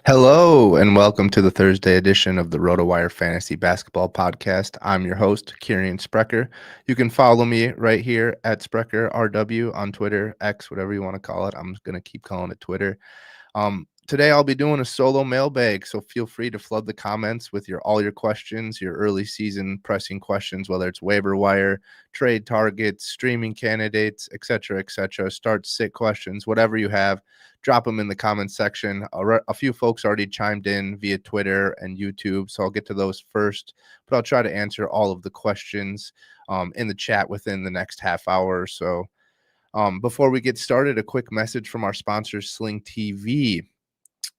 Hello and welcome to the Thursday edition of the RotoWire Fantasy Basketball Podcast. I'm your host, Kieran Sprecher. You can follow me right here at Sprecher RW on Twitter, X, whatever you want to call it. I'm going to keep calling it Twitter. Today I'll be doing a solo mailbag, so feel free to flood the comments with all your questions, your early season pressing questions, whether it's waiver wire, trade targets, streaming candidates, etc., start sit questions, whatever you have, drop them in the comments section. A few folks already chimed in via Twitter and YouTube, so I'll get to those first, but I'll try to answer all of the questions in the chat within the next half hour or so. Before we get started, a quick message from our sponsor, Sling TV.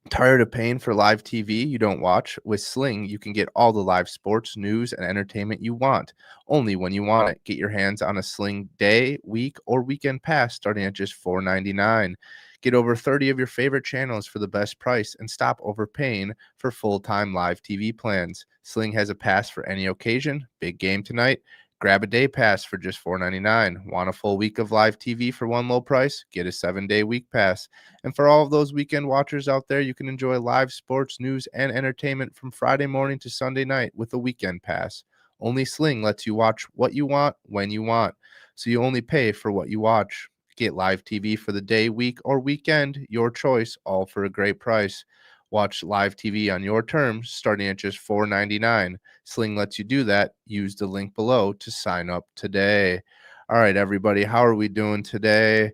Tired of paying for live TV you don't watch? With Sling, you can get all the live sports, news, and entertainment you want, only when you want it. Get your hands on a Sling day, week, or weekend pass starting at just $4.99. Get over 30 of your favorite channels for the best price and stop overpaying for full-time live TV plans. Sling has a pass for any occasion. Big game tonight? Grab a day pass for just $4.99. Want a full week of live TV for one low price? Get a 7-day week pass. And for all of those weekend watchers out there, you can enjoy live sports, news, and entertainment from Friday morning to Sunday night with a weekend pass. Only Sling lets you watch what you want, when you want. So you only pay for what you watch. Get live TV for the day, week, or weekend. Your choice, all for a great price. Watch live TV on your terms, starting at just $4.99. Sling lets you do that. Use the link below to sign up today. All right, everybody, how are we doing today?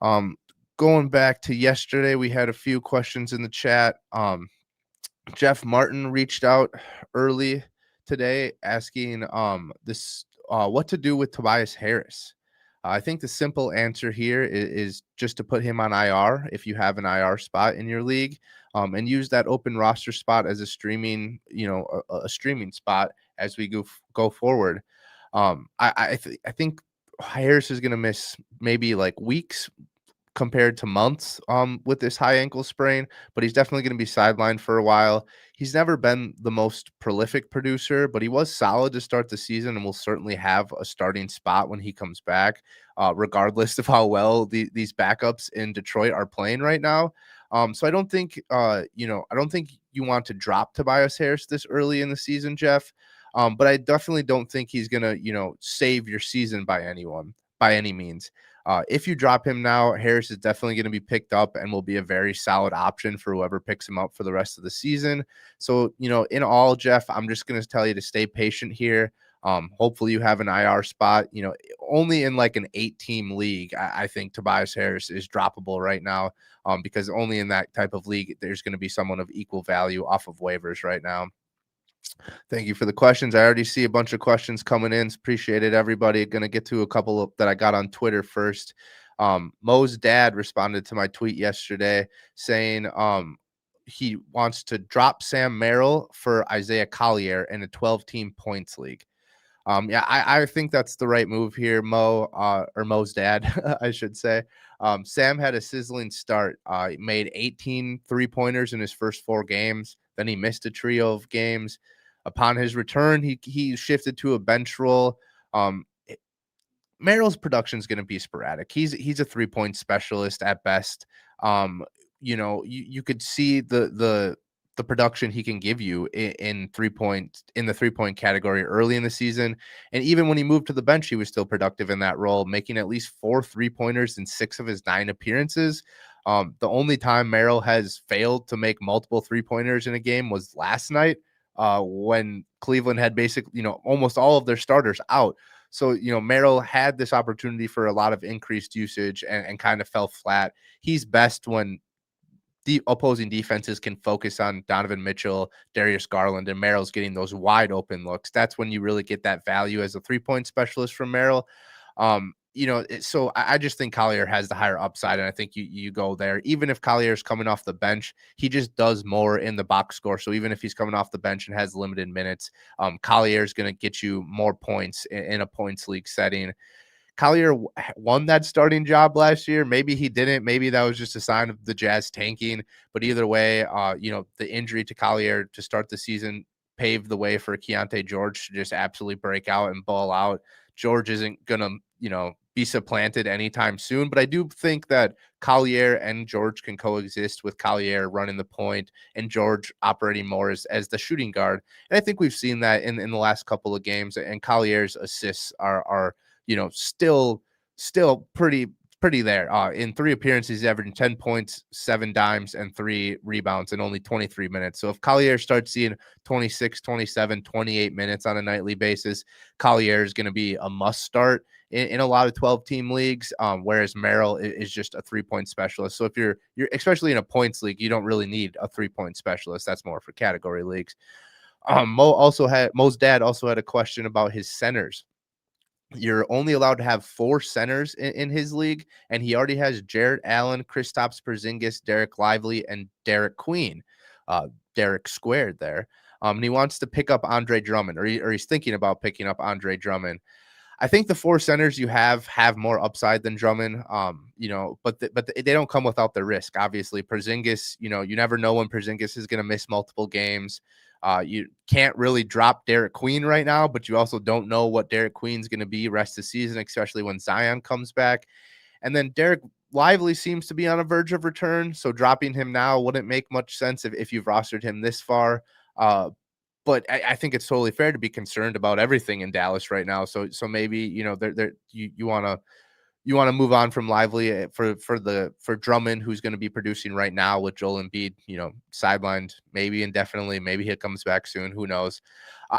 Going back to yesterday, we had a few questions in the chat. Jeff Martin reached out early today asking what to do with Tobias Harris. I think the simple answer here is just to put him on IR if you have an IR spot in your league, and use that open roster spot as a streaming, a streaming spot as we go forward. I think Harris is going to miss maybe like weeks compared to months with this high ankle sprain, but he's definitely going to be sidelined for a while. He's never been the most prolific producer, but he was solid to start the season and will certainly have a starting spot when he comes back, regardless of how well these backups in Detroit are playing right now. So I don't think, I don't think you want to drop Tobias Harris this early in the season, Jeff. But I definitely don't think he's going to, save your season by any means. If you drop him now, Harris is definitely going to be picked up and will be a very solid option for whoever picks him up for the rest of the season. So, in all, Jeff, I'm just going to tell you to stay patient here. Hopefully you have an IR spot. Only in like an 8-team league, I think Tobias Harris is droppable right now, because only in that type of league there's going to be someone of equal value off of waivers right now. Thank you for the questions. I already see a bunch of questions coming in. Appreciate it, everybody. Going to get to a couple that I got on Twitter first. Mo's dad responded to my tweet yesterday saying he wants to drop Sam Merrill for Isaiah Collier in a 12-team points league. I think that's the right move here, Mo, or Mo's dad, I should say. Sam had a sizzling start. He made 18 3-pointers in his first 4 games. Then he missed a trio of games. Upon his return, he shifted to a bench role. Merrill's production is going to be sporadic. He's a 3-point specialist at best. You could see the production he can give you in the 3-point category early in the season. And even when he moved to the bench, he was still productive in that role, making at least 4 3-pointers in 6 of his 9 appearances. The only time Merrill has failed to make multiple 3-pointers in a game was last night, when Cleveland had basically, almost all of their starters out. So, Merrill had this opportunity for a lot of increased usage and kind of fell flat. He's best when the opposing defenses can focus on Donovan Mitchell, Darius Garland, and Merrill's getting those wide open looks. That's when you really get that value as a 3-point specialist from Merrill. So I just think Collier has the higher upside, and I think you go there. Even if Collier's coming off the bench, he just does more in the box score. So even if he's coming off the bench and has limited minutes, Collier's going to get you more points in a points league setting. Collier won that starting job last year. Maybe he didn't. Maybe that was just a sign of the Jazz tanking. But either way, the injury to Collier to start the season paved the way for Keontae George to just absolutely break out and ball out. George isn't going to, be supplanted anytime soon. But I do think that Collier and George can coexist, with Collier running the point and George operating more as the shooting guard. And I think we've seen that in the last couple of games. And Collier's assists are still pretty there. In 3 appearances, he's averaging 10 points, 7 dimes, and 3 rebounds in only 23 minutes. So if Collier starts seeing 26, 27, 28 minutes on a nightly basis, Collier is going to be a must start in a lot of 12-team leagues, whereas Merrill is just a 3-point specialist. So if you're especially in a points league, you don't really need a 3-point specialist. That's more for category leagues. Mo's dad also had a question about his centers. You're only allowed to have 4 centers in his league, and he already has Jarrett Allen, Kristaps Porzingis, Dereck Lively, and Derek Queen. Derek squared there. And he wants to pick up Andre Drummond, or he's thinking about picking up Andre Drummond. I think the 4 centers you have more upside than Drummond, but they don't come without the risk. Obviously, Porzingis, you never know when Porzingis is going to miss multiple games. You can't really drop Derek Queen right now, but you also don't know what Derek Queen's going to be rest of the season, especially when Zion comes back. And then Derek Lively seems to be on a verge of return, so dropping him now wouldn't make much sense if you've rostered him this far. But I think it's totally fair to be concerned about everything in Dallas right now. So maybe you want to move on from Lively for Drummond, who's going to be producing right now with Joel Embiid, sidelined maybe indefinitely. Maybe he comes back soon. Who knows?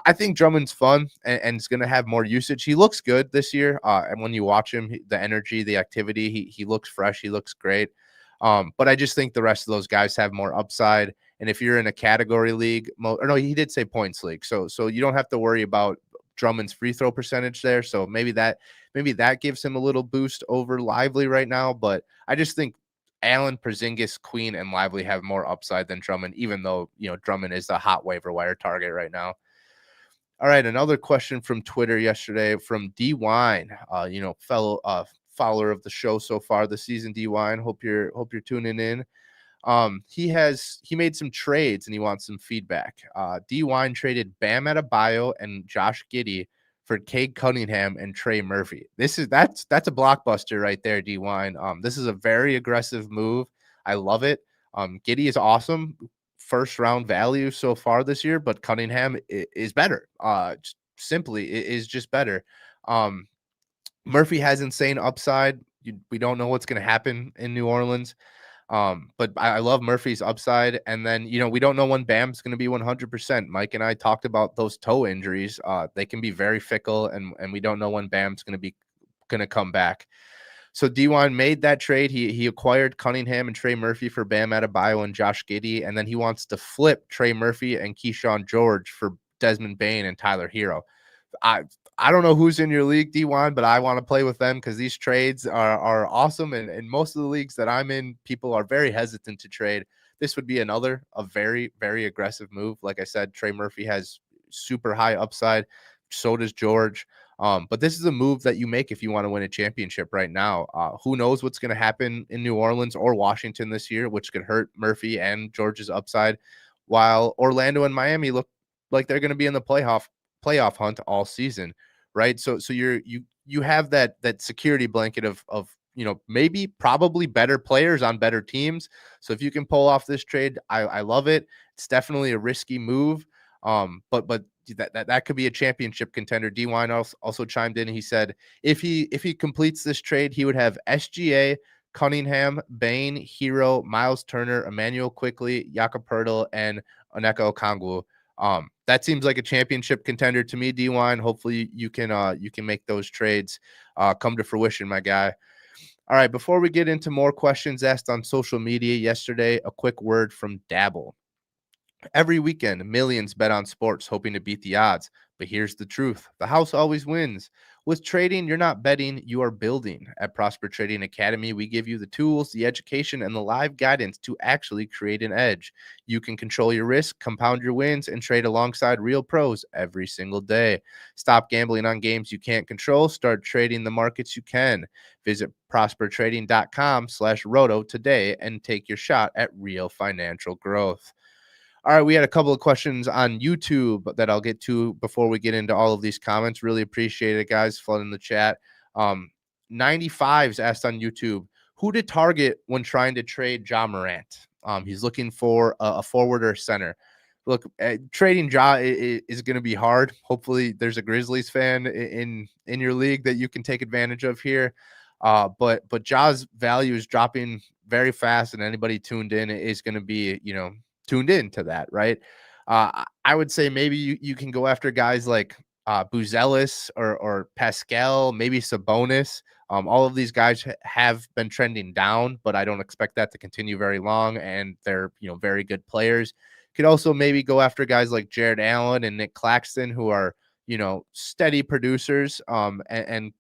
I think Drummond's fun and is going to have more usage. He looks good this year. And when you watch him, the energy, the activity, he looks fresh. He looks great. But I just think the rest of those guys have more upside. And if you're in a category league, he did say points league. So you don't have to worry about Drummond's free throw percentage there. So maybe that gives him a little boost over Lively right now. But I just think Allen, Porzingis, Queen, and Lively have more upside than Drummond, even though, Drummond is the hot waiver wire target right now. All right. Another question from Twitter yesterday from DWhite, fellow follower of the show so far this season. DWhite, hope you're tuning in. He made some trades and he wants some feedback. DWhite traded Bam Adebayo and Josh Giddey for Cade Cunningham and Trey Murphy. That's a blockbuster right there, DWhite. This is a very aggressive move. I love it. Giddey is awesome. First round value so far this year, but Cunningham is better. Simply is just better. Murphy has insane upside. We don't know what's going to happen in New Orleans. But I love Murphy's upside. And then, we don't know when Bam's going to be 100%. Mike and I talked about those toe injuries. They can be very fickle, and we don't know when Bam's going to come back. So DWhite made that trade. He acquired Cunningham and Trey Murphy for Bam Adebayo and Josh Giddey. And then he wants to flip Trey Murphy and Kyshawn George for Desmond Bane and Tyler Hero. I don't know who's in your league, DWhite, but I want to play with them because these trades are awesome. And most of the leagues that I'm in, people are very hesitant to trade. This would be a very, very aggressive move. Like I said, Trey Murphy has super high upside. So does George. But this is a move that you make if you want to win a championship right now. Who knows what's going to happen in New Orleans or Washington this year, which could hurt Murphy and George's upside, while Orlando and Miami look like they're going to be in the playoff hunt all season, right? So you have that security blanket of maybe probably better players on better teams. So if you can pull off this trade, I love it. It's definitely a risky move. But that could be a championship contender. DWhite also chimed in. He said if he completes this trade, he would have SGA, Cunningham, Bane, Hero, Miles Turner, Emmanuel Quickly, Jakob Poeltl, and Onyeka Okongwu. That seems like a championship contender to me, DWhite. Hopefully you can make those trades come to fruition, my guy. All right, before we get into more questions asked on social media yesterday, a quick word from Dabble. Every weekend, millions bet on sports hoping to beat the odds. But here's the truth. The house always wins. With trading, you're not betting, you are building. At Prosper Trading Academy, we give you the tools, the education, and the live guidance to actually create an edge. You can control your risk, compound your wins, and trade alongside real pros every single day. Stop gambling on games you can't control. Start trading the markets you can. Visit prospertrading.com/roto today and take your shot at real financial growth. All right, we had a couple of questions on YouTube that I'll get to before we get into all of these comments. Really appreciate it, guys, flooding the chat. 95s asked on YouTube, who to target when trying to trade Ja Morant. He's looking for a forward or center. Look, trading Ja is going to be hard. Hopefully, there's a Grizzlies fan in your league that you can take advantage of here. But Ja's value is dropping very fast, and anybody tuned in is going to be tuned in to that, right? I would say maybe you can go after guys like Buzelis or Pascal, maybe Sabonis. All of these guys have been trending down, but I don't expect that to continue very long, and they're very good players. Could also maybe go after guys like Jared Allen and Nick Claxton, who are steady producers, and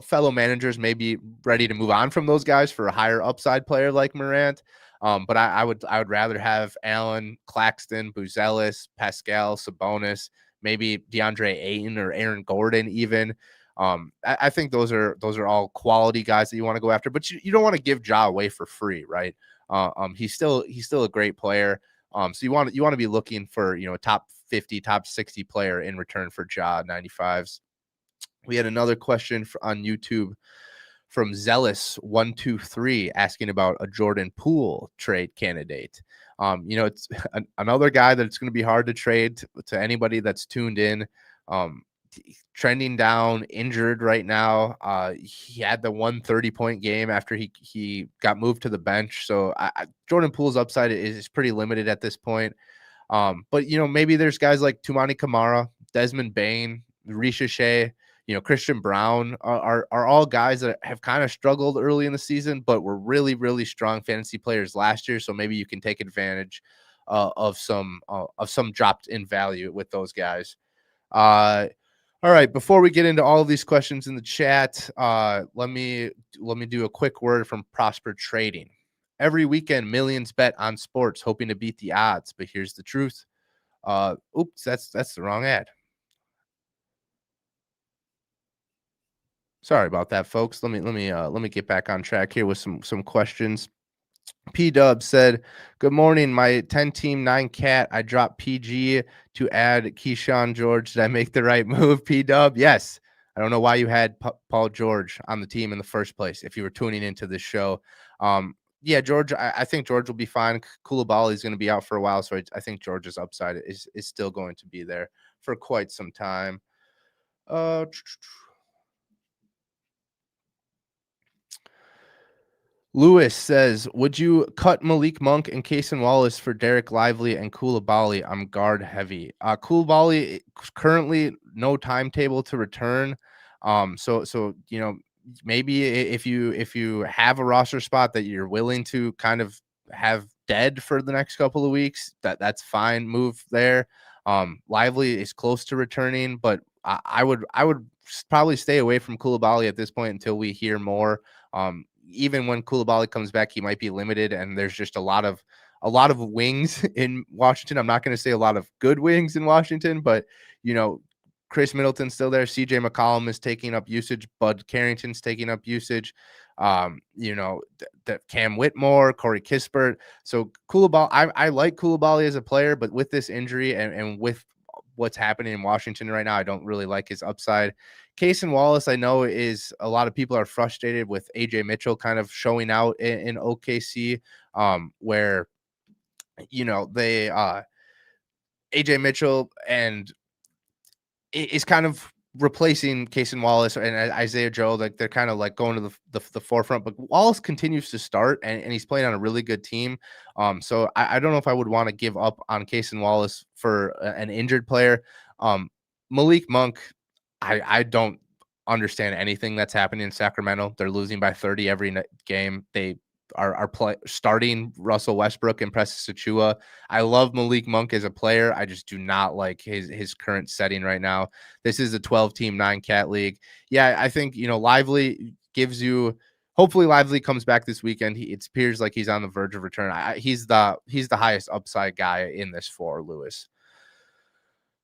fellow managers may be ready to move on from those guys for a higher upside player like Morant. But I would rather have Allen, Claxton, Buzelis, Pascal, Sabonis, maybe DeAndre Ayton or Aaron Gordon even. I think those are all quality guys that you want to go after, but you don't want to give Ja away for free, right? He's still a great player. So you want to be looking for a top 50, top 60 player in return for Ja 95s. We had another question on YouTube from Zealous123 asking about a Jordan Poole trade candidate. It's another guy that's going to be hard to trade to anybody that's tuned in. Trending down, injured right now. He had the 130-point game after he got moved to the bench. So Jordan Poole's upside is pretty limited at this point. But maybe there's guys like Toumani Camara, Desmond Bane, Risha Shea, Christian Brown are all guys that have kind of struggled early in the season, but were really, really strong fantasy players last year. So maybe you can take advantage of some dropped in value with those guys. All right, before we get into all of these questions in the chat, let me do a quick word from Prosper Trading. Every weekend, millions bet on sports, hoping to beat the odds. But here's the truth. Oops, that's the wrong ad. Sorry about that, folks. Let me get back on track here with some questions. P-Dub said, good morning, my 10-team 9-cat. I dropped PG to add Kyshawn George. Did I make the right move, P-Dub? Yes. I don't know why you had Paul George on the team in the first place if you were tuning into this show. Yeah, George, I think George will be fine. Coulibaly is going to be out for a while, so I think George's upside is still going to be there for quite some time. Lewis says, would you cut Malik Monk and Cason Wallace for Dereck Lively and Coulibaly? I'm guard heavy. Coulibaly currently no timetable to return. So maybe if you have a roster spot that you're willing to kind of have dead for the next couple of weeks, that's fine. Move there. Lively is close to returning, but I would probably stay away from Coulibaly at this point until we hear more. Even when Coulibaly comes back, he might be limited, and there's just a lot of wings in Washington. I'm not going to say a lot of good wings in Washington, but Chris Middleton's still there. CJ McCollum is taking up usage. Bud Carrington's taking up usage. That Cam Whitmore, Corey Kispert. So Coulibaly, I like Coulibaly as a player, but with this injury and with what's happening in Washington right now, I don't really like his upside. Cason Wallace, I know is a lot of people are frustrated with Ajay Mitchell kind of showing out in OKC, where they Ajay Mitchell and is kind of replacing Cason Wallace and Isaiah Joe. Like they're kind of like going to the forefront, but Wallace continues to start and he's playing on a really good team. So I don't know if I would want to give up on Cason Wallace for an injured player. Malik Monk, I don't understand anything that's happening in Sacramento. They're losing by 30 every game. They are starting Russell Westbrook and Precious Achiuwa. I love Malik Monk as a player. I just do not like his current setting right now. This is a 12-team 9-cat league. Yeah, I think Lively gives you. Hopefully, Lively comes back this weekend. It appears like he's on the verge of return. He's the highest upside guy in this for Lewis.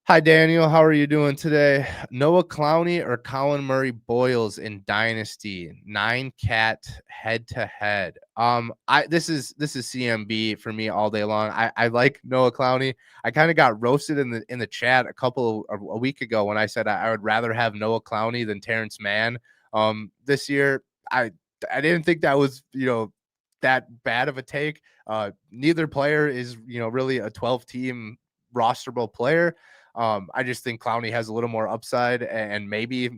Hi, Daniel. How are you doing today? Noah Clowney or Colin Murray-Boyles in Dynasty 9-cat head to head. This is CMB for me all day long. I like Noah Clowney. I kind of got roasted in the chat a week ago when I said I would rather have Noah Clowney than Terrence Mann. This year I didn't think that was that bad of a take. Neither player is really a 12-team rosterable player. I just think Clowney has a little more upside and maybe,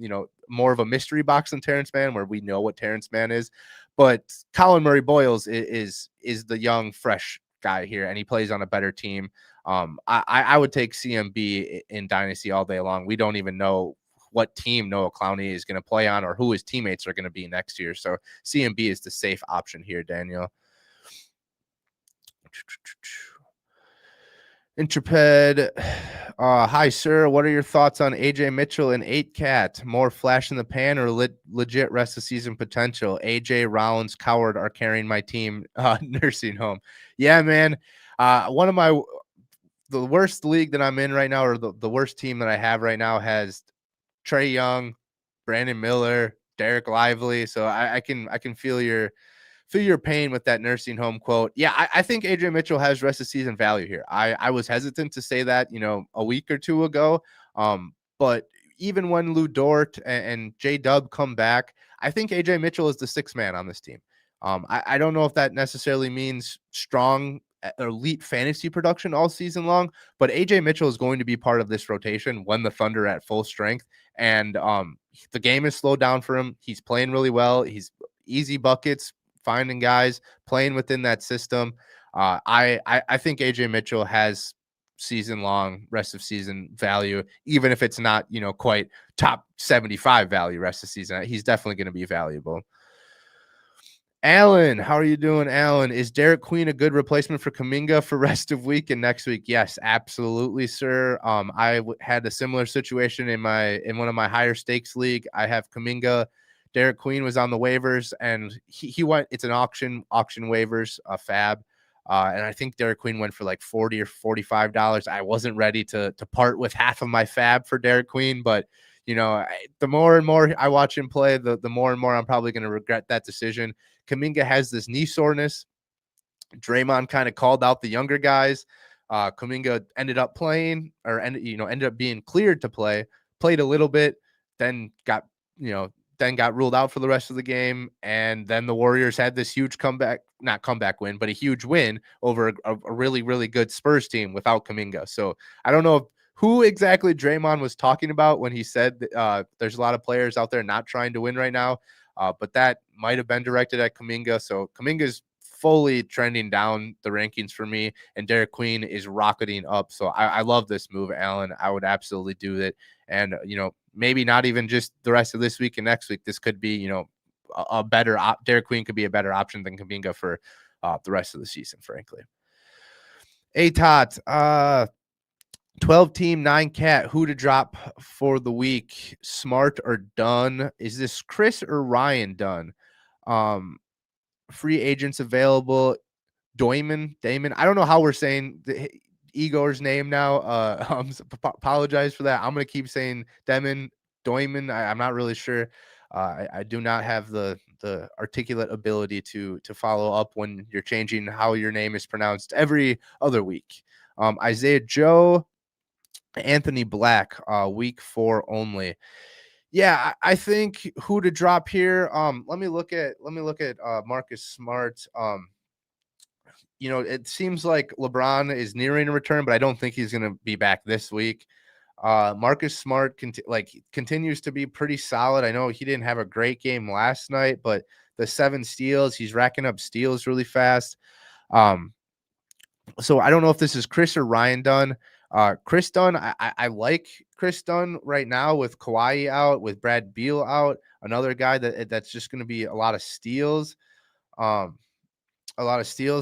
more of a mystery box than Terrence Mann, where we know what Terrence Mann is. But Colin Murray-Boyles is the young, fresh guy here, and he plays on a better team. I would take CMB in Dynasty all day long. We don't even know what team Noah Clowney is going to play on or who his teammates are going to be next year. So CMB is the safe option here, Daniel. Intrepid, hi sir. What are your thoughts on Ajay Mitchell and 8-cat? More flash in the pan or legit rest of season potential? AJ, Rollins, Coward are carrying my team nursing home. Yeah, man. The worst league that I'm in right now, or the worst team that I have right now, has Trae Young, Brandon Miller, Dereck Lively. So I can feel your pain with that nursing home quote. Yeah, I think Ajay Mitchell has rest of season value here. I was hesitant to say that, a week or two ago. But even when Lou Dort and J Dub come back, I think Ajay Mitchell is the sixth man on this team. I don't know if that necessarily means strong elite fantasy production all season long, but Ajay Mitchell is going to be part of this rotation when the Thunder are at full strength. And the game is slowed down for him. He's playing really well. He's easy buckets, finding guys, playing within that system. I think Ajay Mitchell has season long rest of season value, even if it's not, quite top 75 value rest of season. He's definitely going to be valuable. Alan, how are you doing, Alan? Is Dereck Queen a good replacement for Kuminga for rest of week and next week? Yes, absolutely, sir. I had a similar situation in one of my higher stakes league. I have Kuminga. Dereck Queen was on the waivers, and he went. It's an auction waivers, a fab, and I think Dereck Queen went for like $40 or $45. I wasn't ready to part with half of my fab for Dereck Queen, but the more and more I watch him play, the more and more I'm probably going to regret that decision. Kuminga has this knee soreness. Draymond kind of called out the younger guys. Kuminga ended up playing, or ended up being cleared to play. Played a little bit, then got ruled out for the rest of the game. And then the Warriors had this huge not comeback win, but a huge win over a really, really good Spurs team without Kuminga. So I don't know who exactly Draymond was talking about when he said there's a lot of players out there not trying to win right now. But that might have been directed at Kuminga. So Kuminga's fully trending down the rankings for me, and Dereck Queen is rocketing up. So I love this move, Alan. I would absolutely do it. And, maybe not even just the rest of this week and next week. This could be, a better Dereck Queen could be a better option than Kuminga for the rest of the season, frankly. Tot, 12-team 9-cat, who to drop for the week? Smart or Dunn? Is this Chris or Ryan Dunn? Free agents available. Damon. I don't know how we're saying Igor's name now. Apologize for that. I'm gonna keep saying Damon. I'm not really sure. I do not have the articulate ability to follow up when you're changing how your name is pronounced every other week. Isaiah Joe, Anthony Black, week 4 only. Yeah, I think who to drop here. Let me look at Marcus Smart. It seems like LeBron is nearing a return, but I don't think he's going to be back this week. Marcus Smart continues to be pretty solid. I know he didn't have a great game last night, but the 7 steals, he's racking up steals really fast. So I don't know if this is Chris or Ryan Dunn. Chris Dunn, I like Chris Dunn right now with Kawhi out, with Brad Beal out, another guy that's just going to be a lot of steals.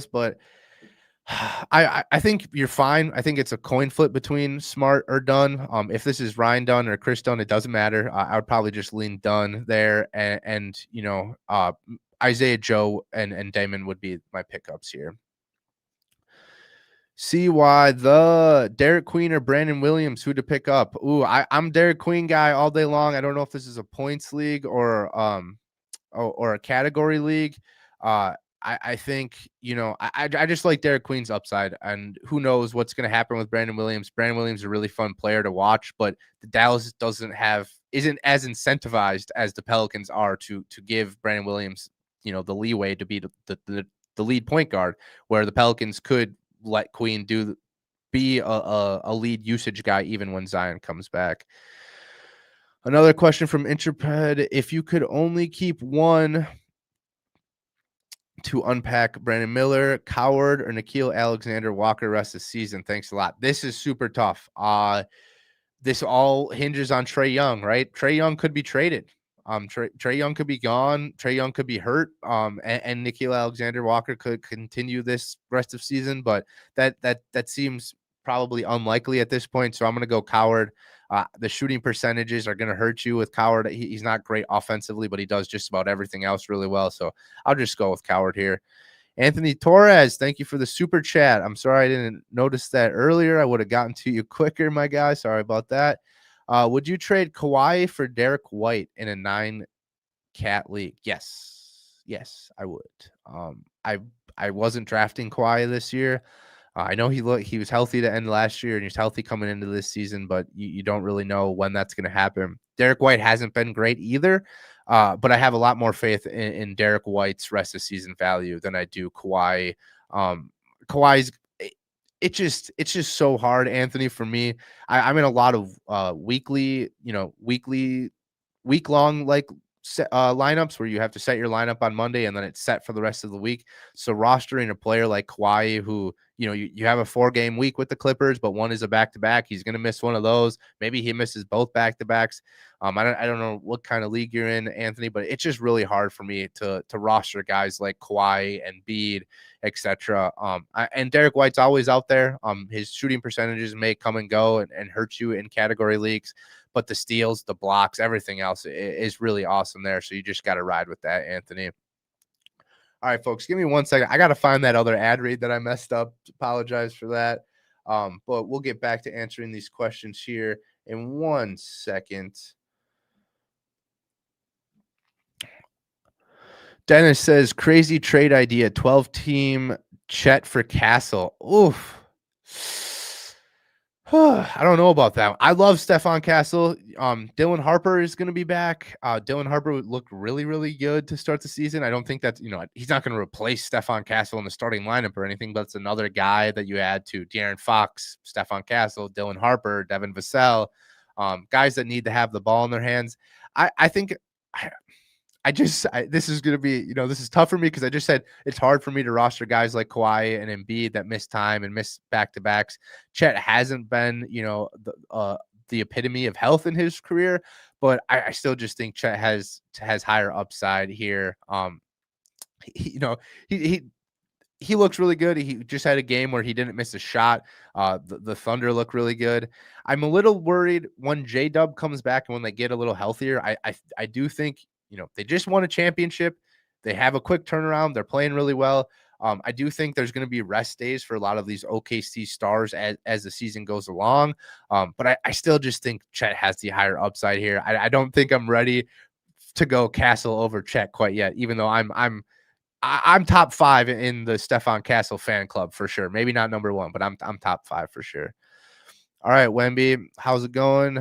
But I think you're fine. I think it's a coin flip between Smart or Dunn. If this is Ryan Dunn or Chris Dunn, it doesn't matter. I would probably just lean Dunn there, and Isaiah Joe and Damon would be my pickups here. See why the Derek Queen or Brandon Williams, who to pick up. I'm Derek Queen guy all day long. I don't know if this is a points league or a category league. Uh, I think, I just like Derek Queen's upside, and who knows what's going to happen with Brandon Williams. Brandon Williams is a really fun player to watch, but the Dallas isn't as incentivized as the Pelicans are to give Brandon Williams, the leeway to be the lead point guard, where the Pelicans could let Queen be a lead usage guy even when Zion comes back. Another question from Intrepid: if you could only keep one to unpack, Brandon Miller, Coward, or Nickeil Alexander-Walker rest of the season? Thanks a lot. This is super tough. This all hinges on Tre Young, right? Tre Young could be traded. Tre Young could be gone. Tre Young could be hurt. And Nickeil Alexander-Walker could continue this rest of season, but that seems probably unlikely at this point. So I'm going to go Coward. The shooting percentages are going to hurt you with Coward. He's not great offensively, but he does just about everything else really well. So I'll just go with Coward here. Anthony Torres, thank you for the super chat. I'm sorry I didn't notice that earlier. I would have gotten to you quicker, my guy. Sorry about that. Would you trade Kawhi for DWhite in a 9-cat league? Yes, I would. I wasn't drafting Kawhi this year. I know he was healthy to end last year, and he's healthy coming into this season, but you don't really know when that's going to happen. DWhite hasn't been great either, but I have a lot more faith in DWhite's rest of season value than I do Kawhi. Kawhi's it's just so hard, Anthony, for me. I'm in a lot of weekly, week-long lineups where you have to set your lineup on Monday and then it's set for the rest of the week. So rostering a player like Kawhi, who, you have a 4-game week with the Clippers, but one is a back-to-back. He's going to miss one of those. Maybe he misses both back-to-backs. I don't know what kind of league you're in, Anthony, but it's just really hard for me to roster guys like Kawhi and Bede, etc. And DWhite's always out there. His shooting percentages may come and go and hurt you in category leagues, but the steals, the blocks, everything else is really awesome there. So you just got to ride with that, Anthony. All right, folks, give me 1 second. I got to find that other ad read that I messed up. Apologize for that. But we'll get back to answering these questions here in 1 second. Dennis says, crazy trade idea, 12-team Chet for Castle. Oof. I don't know about that. I love Stephon Castle. Dylan Harper is going to be back. Dylan Harper looked really, really good to start the season. I don't think that's, he's not going to replace Stephon Castle in the starting lineup or anything, but it's another guy that you add to De'Aaron Fox, Stephon Castle, Dylan Harper, Devin Vassell, guys that need to have the ball in their hands. I think this is going to be, this is tough for me because I just said it's hard for me to roster guys like Kawhi and Embiid that miss time and miss back-to-backs. Chet hasn't been, the epitome of health in his career, but I still just think Chet has higher upside here. He looks really good. He just had a game where he didn't miss a shot. The Thunder look really good. I'm a little worried when J-Dub comes back and when they get a little healthier. I do think, they just won a championship. They have a quick turnaround. They're playing really well. I do think there's going to be rest days for a lot of these OKC stars as the season goes along. But I still just think Chet has the higher upside here. I don't think I'm ready to go Castle over Chet quite yet, even though I'm top 5 in the Stephon Castle fan club for sure. Maybe not number 1, but I'm top 5 for sure. All right, Wemby, how's it going?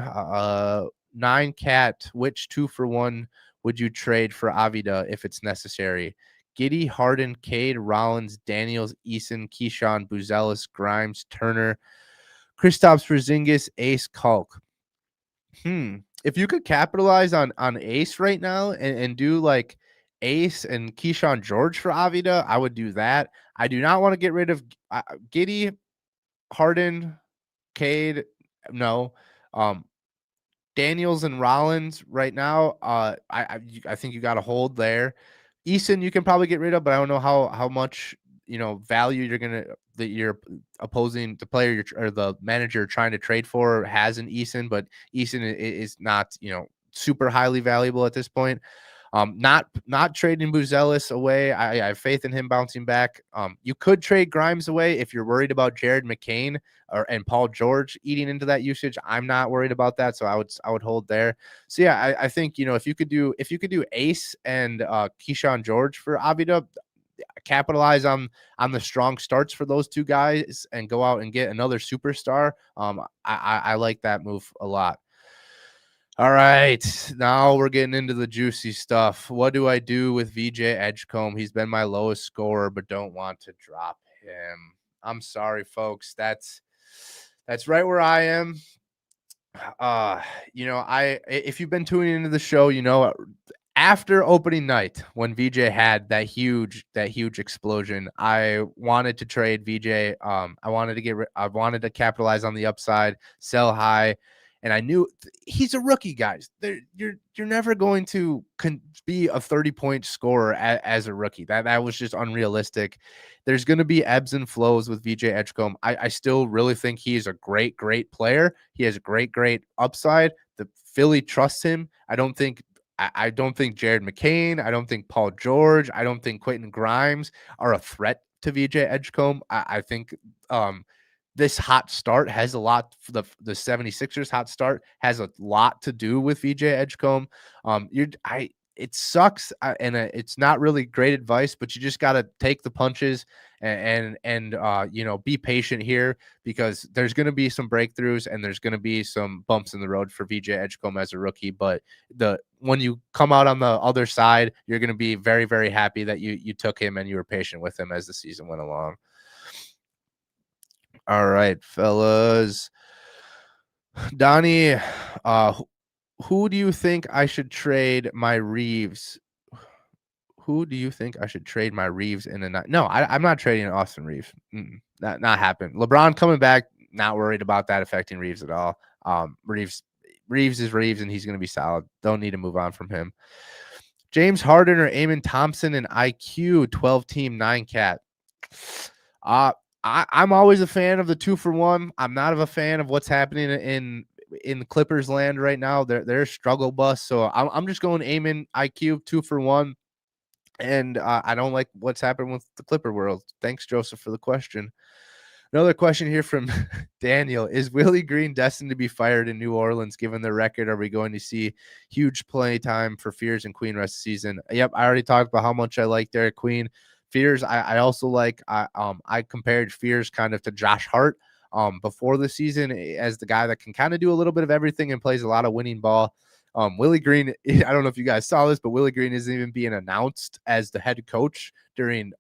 9-cat, which 2-for-1 would you trade for Avdija if it's necessary? Giddey, Harden, Cade, Rollins, Daniels, Eason, Kyshawn, Buzelis, Grimes, Turner, Kristaps Porzingis, Ace, Kalk. If you could capitalize on Ace right now and do like Ace and Kyshawn George for Avdija, I would do that. I do not want to get rid of Giddey, Harden, Cade. No. Daniels and Rollins right now, I think you got to hold there. Eason you can probably get rid of, but I don't know how much value that you're opposing the player or the manager you're trying to trade for has an Eason, but Eason is not super highly valuable at this point. Not trading Buzelis away. I have faith in him bouncing back. You could trade Grimes away if you're worried about Jared McCain and Paul George eating into that usage. I'm not worried about that, so I would hold there. So yeah, I think if you could do Ace and Kyshawn George for Avdija, capitalize on the strong starts for those two guys and go out and get another superstar. I like that move a lot. All right, now we're getting into the juicy stuff. What do I do with VJ Edgecombe? He's been my lowest scorer, but don't want to drop him. I'm sorry, folks. That's right where I am. If you've been tuning into the show, after opening night when VJ had that huge explosion, I wanted to trade VJ. I wanted to capitalize on the upside, sell high. And I knew he's a rookie, guys. You're never going to be a 30-point scorer as a rookie. That was just unrealistic. There's going to be ebbs and flows with VJ Edgecombe. I still really think he is a great player. He has a great upside. The Philly trusts him. I don't think Jared McCain, I don't think Paul George, I don't think Quentin Grimes are a threat to VJ Edgecombe. I think this hot start has a lot for the 76ers hot start has a lot to do with VJ Edgecombe. It sucks and it's not really great advice, but you just got to take the punches and be patient here, because there's going to be some breakthroughs and there's going to be some bumps in the road for VJ Edgecombe as a rookie. But when you come out on the other side, you're going to be very, very happy that you took him and you were patient with him as the season went along. All right, fellas. Donnie, who do you think I should trade my Reeves? Who do you think I should trade my Reeves in the night? No, I'm not trading Austin Reeves. Not happen. LeBron coming back, not worried about that affecting Reeves at all. Reeves is Reeves, and he's going to be solid. Don't need to move on from him. James Harden or Amen Thompson in IQ 12-team 9-cat. I'm always a fan of the 2-for-1. I'm not a fan of what's happening in Clippers land right now. They're struggle bus. So I'm just going Amen IQ 2-for-1. And I don't like what's happened with the Clipper world. Thanks, Joseph, for the question. Another question here from Daniel. Is Willie Green destined to be fired in New Orleans given their record? Are we going to see huge play time for Fears and Queen rest of the season? Yep, I already talked about how much I like Dereck Queen. Fears, I also like. I compared Fears kind of to Josh Hart before the season as the guy that can kind of do a little bit of everything and plays a lot of winning ball. Willie Green, I don't know if you guys saw this, but Willie Green isn't even being announced as the head coach during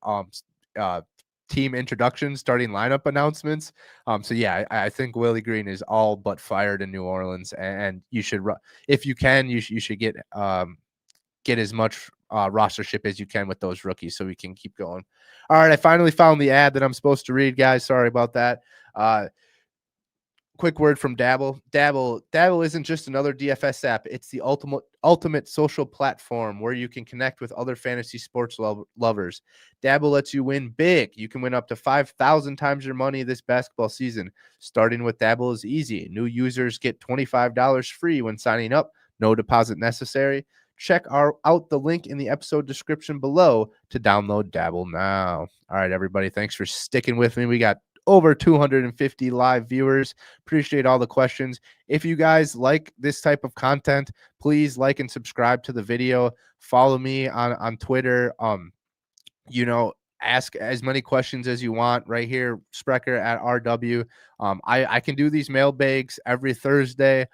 team introductions, starting lineup announcements. So yeah, I think Willie Green is all but fired in New Orleans, and you should, if you can, you should get as much rostership as you can with those rookies so we can keep going. All right, I finally found the ad that I'm supposed to read, guys. Sorry about that. Quick word from Dabble. Dabble isn't just another DFS app. It's the ultimate social platform where you can connect with other fantasy sports lovers. Dabble lets you win big. You can win up to 5,000 times your money this basketball season. Starting with Dabble is easy. New users get $25 free when signing up. No deposit necessary. Check out the link in the episode description below to download Dabble now. All right, everybody. Thanks for sticking with me. We got over 250 live viewers. Appreciate all the questions. If you guys like this type of content, please like and subscribe to the video. Follow me on Twitter. Ask as many questions as you want right here, Sprecher at RW. I can do these mailbags every Thursday.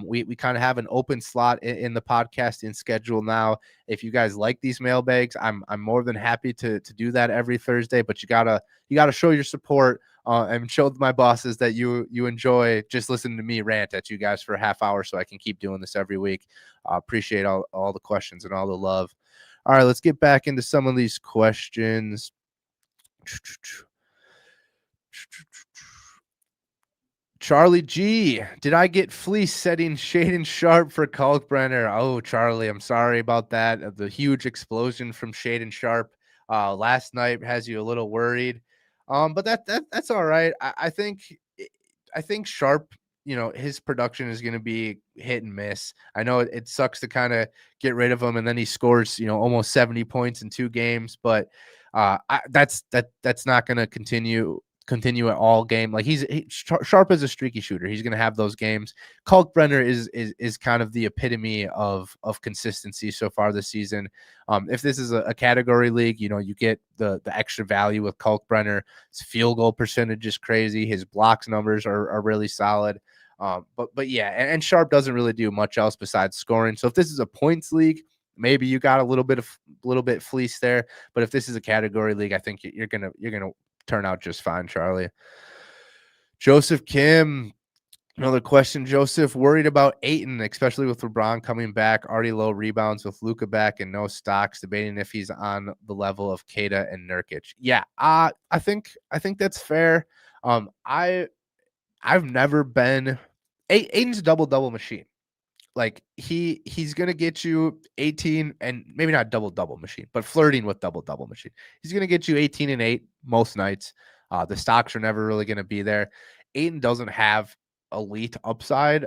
We kind of have an open slot in the podcasting schedule now. If you guys like these mailbags, I'm more than happy to do that every Thursday, but you gotta show your support and show my bosses that you enjoy just listening to me rant at you guys for a half hour so I can keep doing this every week. Appreciate all the questions and all the love. All right, let's get back into some of these questions. Charlie G, did I get fleece setting Shaedon Sharpe for Kalkbrenner? Oh, Charlie, I'm sorry about that. The huge explosion from Shaedon Sharpe last night has you a little worried. But that's all right. I think Sharpe, his production is going to be hit and miss. I know it sucks to kind of get rid of him, and then he scores, almost 70 points in 2 games, but that's not going to continue at all game. Like Sharpe is a streaky shooter. He's going to have those games. Kalkbrenner is kind of the epitome of consistency so far this season. If this is a category league, you get the extra value with Kalkbrenner. His field goal percentage is crazy. His blocks numbers are really solid. But yeah, and Sharpe doesn't really do much else besides scoring. So if this is a points league, maybe you got a little bit fleece there. But if this is a category league, I think you're gonna turn out just fine, Charlie. Joseph Kim, another question. Joseph, worried about Ayton, especially with LeBron coming back, already low rebounds with Luka back and no stocks, debating if he's on the level of Keita and Nurkic. Yeah, I think that's fair. I've never been Ayton's a double machine. Like he's gonna get you 18, and maybe not double machine, but flirting with double machine. He's gonna get you 18 and 8 most nights. The stocks are never really gonna be there. Ayton doesn't have elite upside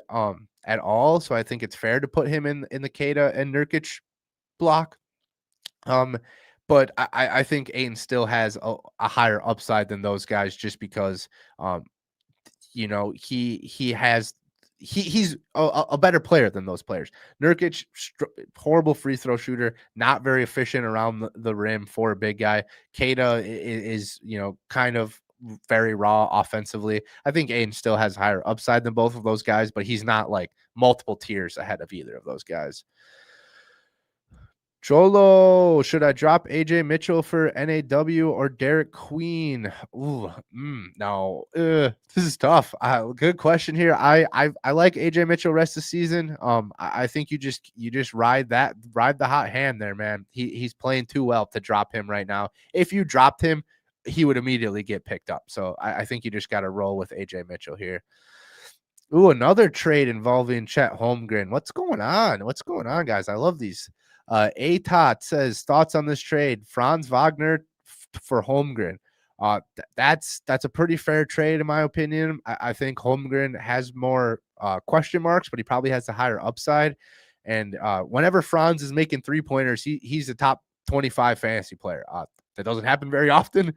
at all, so I think it's fair to put him in the Keita and Nurkic block. But I think Ayton still has a higher upside than those guys, just because he's a better player than those players. Nurkic, horrible free throw shooter, not very efficient around the rim for a big guy. Keita is kind of very raw offensively. I think Ayton still has higher upside than both of those guys, but he's not like multiple tiers ahead of either of those guys. Cholo, should I drop Ajay Mitchell for NAW or Dereck Queen? Ooh, no, this is tough. Good question here. I like Ajay Mitchell rest of the season. I think you just ride the hot hand there, man. He's playing too well to drop him right now. If you dropped him, he would immediately get picked up. So I think you just got to roll with Ajay Mitchell here. Ooh, another trade involving Chet Holmgren. What's going on, guys? I love these. Atot says, thoughts on this trade? Franz Wagner for Holmgren. That's a pretty fair trade in my opinion. I think Holmgren has more question marks, but he probably has a higher upside. And whenever Franz is making 3-pointers, he's a top 25 fantasy player. That doesn't happen very often.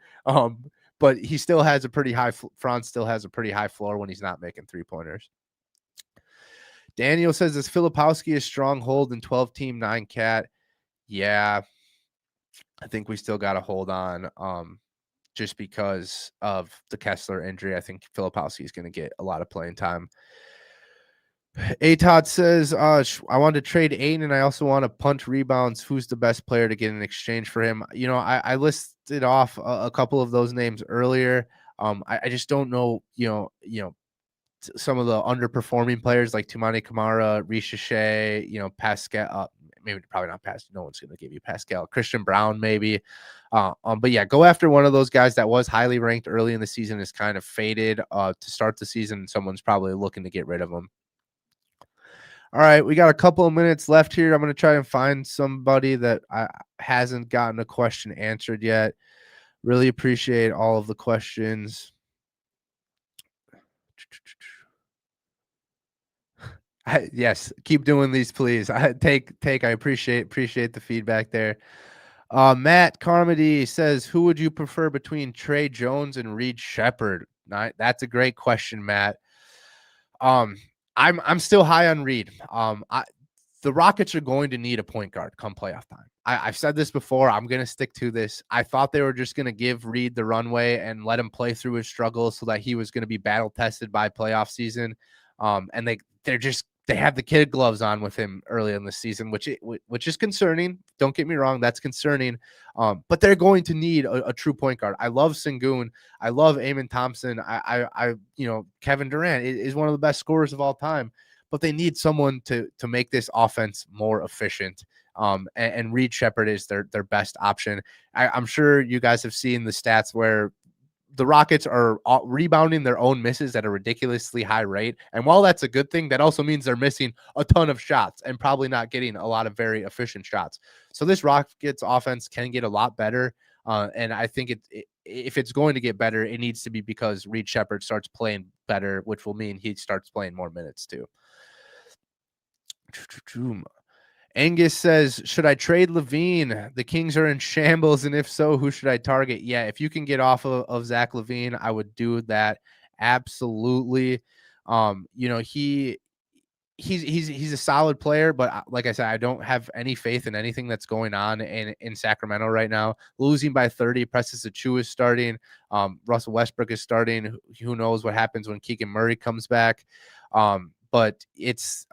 But he still has a pretty high. Franz still has a pretty high floor when he's not making 3-pointers. Daniel says, is Filipowski a stronghold in 12-team 9-cat? Yeah, I think we still got to hold on just because of the Kessler injury. I think Filipowski is going to get a lot of playing time. Atot says, I want to trade Ayton, and I also want to punch rebounds. Who's the best player to get in exchange for him? I listed off a couple of those names earlier. I just don't know, some of the underperforming players like Toumani Camara, Richeche, Pascal, maybe probably not Pascal. No one's going to give you Pascal. Christian Brown, maybe. But yeah, go after one of those guys that was highly ranked early in the season, is kind of faded to start the season. Someone's probably looking to get rid of him. All right, we got a couple of minutes left here. I'm going to try and find somebody that hasn't gotten a question answered yet. Really appreciate all of the questions. Yes, keep doing these, please. I appreciate the feedback there. Matt Carmody says, who would you prefer between Tre Jones and Reed Shepherd? That's a great question, Matt. I'm still high on Reed. The Rockets are going to need a point guard come playoff time. I've said this before. I'm going to stick to this. I thought they were just going to give Reed the runway and let him play through his struggles so that he was going to be battle tested by playoff season. And they have the kid gloves on with him early in the season, which is concerning. Don't get me wrong. That's concerning. But they're going to need a true point guard. I love Sengun. I love Amen Thompson. Kevin Durant is one of the best scorers of all time, but they need someone to make this offense more efficient. And Reed Shepherd is their best option. I'm sure you guys have seen the stats where the Rockets are rebounding their own misses at a ridiculously high rate. And while that's a good thing, that also means they're missing a ton of shots and probably not getting a lot of very efficient shots. So this Rockets offense can get a lot better. And I think if it's going to get better, it needs to be because Reed Shepherd starts playing better, which will mean he starts playing more minutes too. Angus says, should I trade Levine? The Kings are in shambles, and if so, who should I target? Yeah, if you can get off of Zach LaVine, I would do that. Absolutely. He's a solid player, but like I said, I don't have any faith in anything that's going on in Sacramento right now. Losing by 30, Precious Achiuwa is starting. Russell Westbrook is starting. Who knows what happens when Keegan Murray comes back? But it's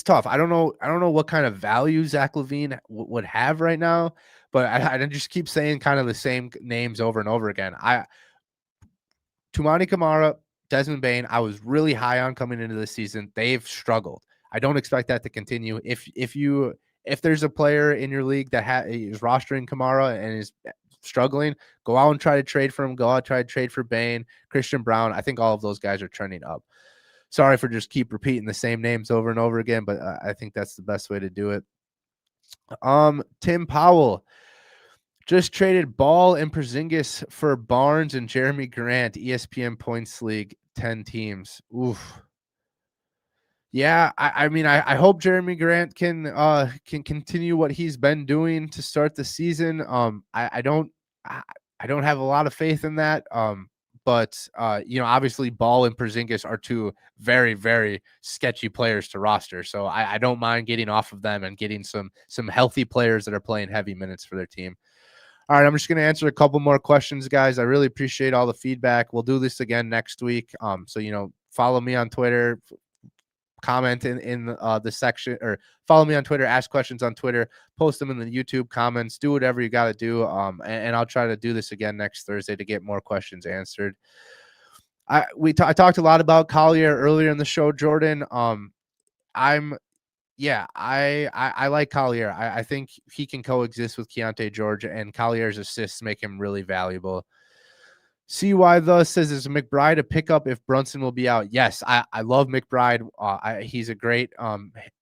tough. I don't know what kind of value Zach LaVine would have right now, but I just keep saying kind of the same names over and over again. Toumani Camara, Desmond Bane, I was really high on coming into this season. They've struggled. I don't expect that to continue. If there's a player in your league that is rostering Camara and is struggling, go out and try to trade for him. Go out, try to trade for Bane, Christian Brown. I think all of those guys are trending up. Sorry for just keep repeating the same names over and over again, but I think that's the best way to do it. Tim Powell just traded Ball and Porzingis for Barnes and Jeremy Grant. ESPN Points League, 10 teams. Oof. Yeah, I mean, I hope Jeremy Grant can continue what he's been doing to start the season. I don't have a lot of faith in that. But obviously Ball and Porzingis are two very, very sketchy players to roster. So I don't mind getting off of them and getting some healthy players that are playing heavy minutes for their team. All right, I'm just going to answer a couple more questions, guys. I really appreciate all the feedback. We'll do this again next week. So follow me on Twitter, comment in the section, or follow me on Twitter, ask questions on Twitter, post them in the YouTube comments, do whatever you got to do. And I'll try to do this again next Thursday to get more questions answered. I talked a lot about Collier earlier in the show, Jordan. I like Collier. I think he can coexist with Keontae George, and Collier's assists make him really valuable. CY thus says, is McBride a pickup if Brunson will be out? Yes, I love McBride. He's a great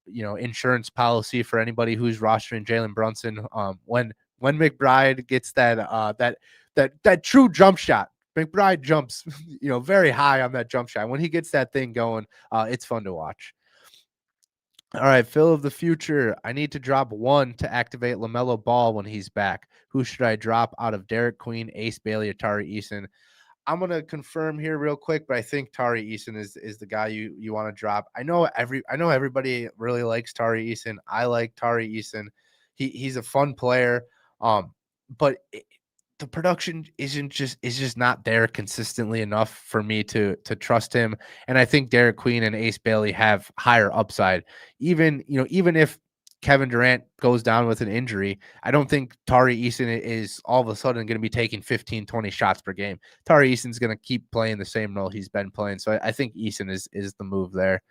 insurance policy for anybody who's rostering Jalen Brunson. When McBride gets that true jump shot, McBride jumps very high on that jump shot. When he gets that thing going, it's fun to watch. All right, Phil of the future. I need to drop one to activate LaMelo Ball when he's back. Who should I drop out of Dereck Queen, Ace Bailey, or Tari Eason? I'm gonna confirm here real quick, but I think Tari Eason is the guy you want to drop. I know everybody really likes Tari Eason. I like Tari Eason. He's a fun player. But the production is just not there consistently enough for me to trust him. And I think Dereck Queen and Ace Bailey have higher upside. Even if Kevin Durant goes down with an injury, I don't think Tari Eason is all of a sudden going to be taking 15, 20 shots per game. Tari Eason's going to keep playing the same role he's been playing. So I think Eason is the move there.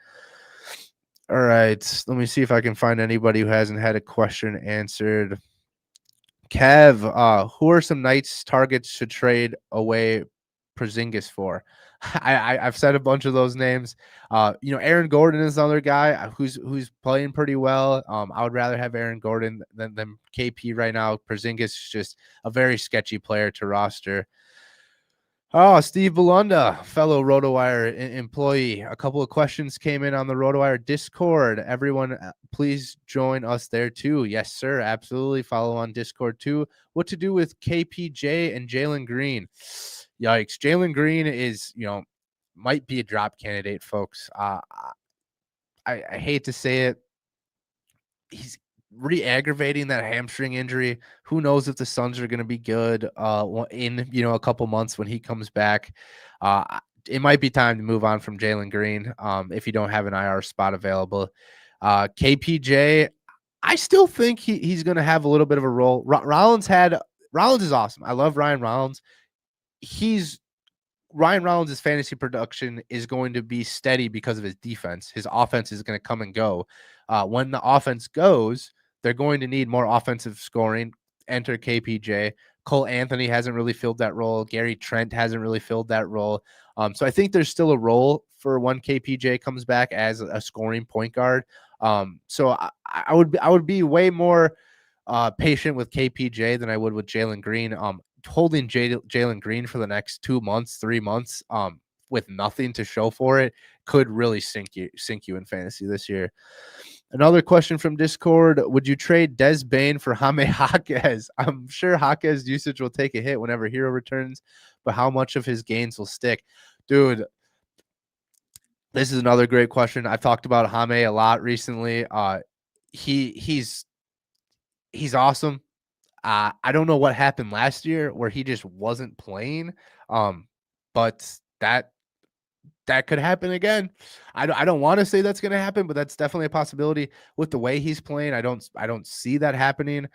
All right. Let me see if I can find anybody who hasn't had a question answered. Kev, who are some Knights targets to trade away Porzingis for? I've said a bunch of those names. Aaron Gordon is another guy who's playing pretty well. I would rather have Aaron Gordon than KP right now. Porzingis is just a very sketchy player to roster. Oh, Steve Belunda, fellow RotoWire employee. A couple of questions came in on the RotoWire Discord. Everyone, please join us there too. Yes, sir. Absolutely. Follow on Discord too. What to do with KPJ and Jalen Green? Yikes. Jalen Green is, might be a drop candidate, folks. I hate to say it. He's re-aggravating that hamstring injury. Who knows if the Suns are going to be good in a couple months when he comes back. It might be time to move on from Jalen Green if you don't have an IR spot available. KPJ, I still think he's going to have a little bit of a role. Rollins is awesome. I love Ryan Rollins. Ryan Rollins' fantasy production is going to be steady because of his defense. His offense is going to come and go. When the offense goes, they're going to need more offensive scoring. Enter KPJ. Cole Anthony hasn't really filled that role. Gary Trent hasn't really filled that role. So I think there's still a role for when KPJ comes back as a scoring point guard. So I would be way more patient with KPJ than I would with Jalen Green. Holding Jalen Green for the next 2 months, 3 months, with nothing to show for it could really sink you in fantasy this year. Another question from Discord: would you trade Des Bane for Jaime Jaquez? I'm sure Jaquez usage will take a hit whenever Hero returns, but how much of his gains will stick? Dude, this is another great question. I've talked about Jaime a lot recently. He's awesome. I don't know what happened last year where he just wasn't playing, but that could happen again. I don't want to say that's going to happen, but that's definitely a possibility. With the way he's playing, I don't see that happening.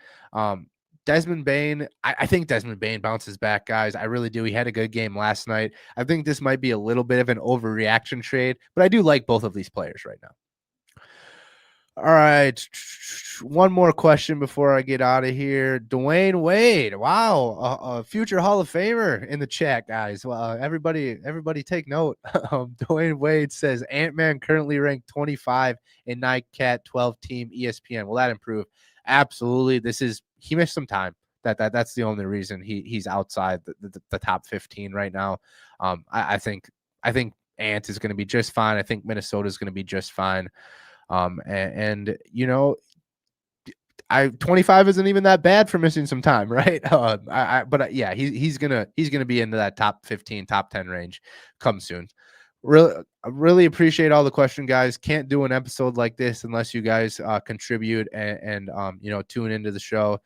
Desmond Bane, I think Desmond Bane bounces back, guys. I really do. He had a good game last night. I think this might be a little bit of an overreaction trade, but I do like both of these players right now. All right. One more question before I get out of here. Dwayne Wade. Wow. A future Hall of Famer in the chat, guys. Well, everybody take note. Dwayne Wade says Ant-Man currently ranked 25 in NICAT 12 team ESPN. Will that improve? Absolutely. He missed some time. That's the only reason he's outside the top 15 right now. I think Ant is going to be just fine. I think Minnesota is going to be just fine. And you know, 25 isn't even that bad for missing some time, right? But yeah, he's gonna be into that top 15, top 10 range come soon. I really appreciate all the question, guys. Can't do an episode like this unless you guys contribute and tune into the show.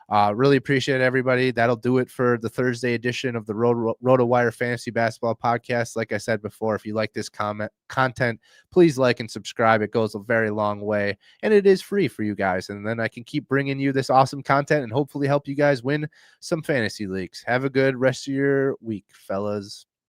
Really appreciate everybody. That'll do it for the Thursday edition of the RotoWire Fantasy Basketball Podcast. Like I said before, if you like this content, please like and subscribe. It goes a very long way, and it is free for you guys. And then I can keep bringing you this awesome content and hopefully help you guys win some fantasy leagues. Have a good rest of your week, fellas.